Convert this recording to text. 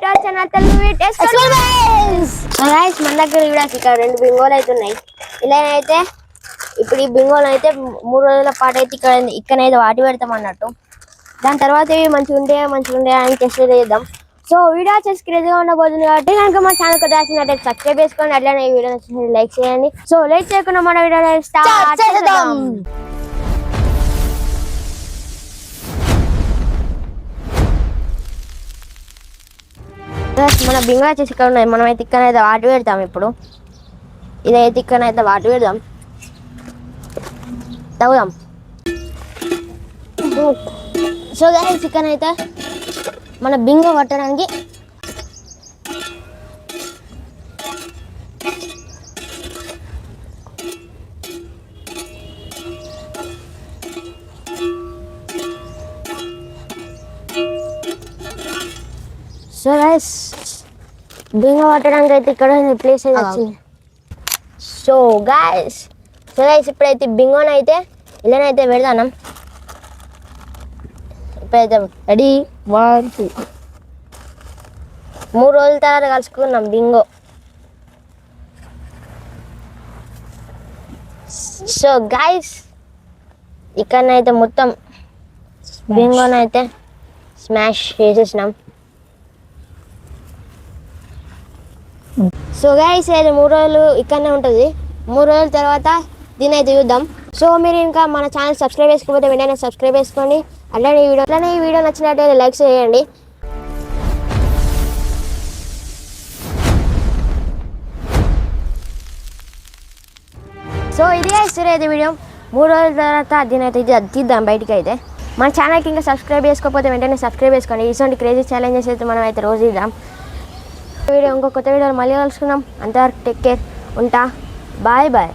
Our channel Telugu experience. Guys మన దగ్గర ఇక్కడ రెండు బింగోలు అయితే ఉన్నాయి. ఇలా అయితే ఇప్పుడు ఈ బింగోలు అయితే 3 రోజుల పాటు అయితే ఇక్కడైతే వాటి పెడతాం అన్నట్టు. దాని తర్వాత ఇవి మంచిగా ఉండే అని టెస్ట్ చేద్దాం. సో వీడియో వచ్చేసి క్రేజీగా ఉండబోతుంది కాబట్టి కనుక మా ఛానల్ కి రాసినట్టు సబ్స్క్రైబ్ చేసుకోండి. అట్లానే ఈ వీడియో నచ్చినట్లయితే లైక్ చేయండి. సో లైక్ చేయకుండా మన వీడియో స్టార్ట్ చేద్దాం. మన బింగో వచ్చేసి ఇక్కడ ఉన్నాయి. మనమైతే ఇక్కడైతే వాటి పెడతాం. ఇప్పుడు ఇదైతే ఇక్కడైతే వాటి పెడదాం, తవ్వుదాం. సో గైస్ ఇక్కడైతే మన బింగో పట్టడానికి సో గైస్ బింగో పట్టడానికి అయితే ఇక్కడ ప్లేస్ అయితే వచ్చింది. సో గైస్ ఇప్పుడైతే బింగోని అయితే ఇలానైతే పెడతాం. ఇప్పుడైతే రెడీ 1 2 3 రోజుల తర్వాత కలుసుకున్నాం బింగో. సో గైస్ ఇక్కడనైతే మొత్తం బింగోనైతే స్మాష్ చేసేసినాం. సో గైస్ అయితే 3 రోజులు ఇక్కడనే ఉంటుంది. 3 రోజుల తర్వాత దీని అయితే చూద్దాం. సో మీరు ఇంకా మన ఛానల్ సబ్స్క్రైబ్ చేసుకోకపోతే వెంటనే సబ్స్క్రైబ్ చేసుకోండి. అట్లానే ఈ వీడియో నచ్చినట్టయితే లైక్ చేయండి. సో ఇది అయితే వీడియో 3 రోజుల తర్వాత దీని అయితే తీద్దాం బయటికి. అయితే మన ఛానల్కి ఇంకా సబ్స్క్రైబ్ చేసుకోకపోతే వెంటనే సబ్స్క్రైబ్ చేసుకోండి. ఇటువంటి క్రేజీ ఛాలెంజెస్ అయితే మనం అయితే రోజు ఇద్దాం. వీడియో ఇంకో కొత్త వీడియోలో మళ్ళీ కలుసుకుందాం. అంతవరకు టేక్ కేర్, ఉంటా, బాయ్ బాయ్.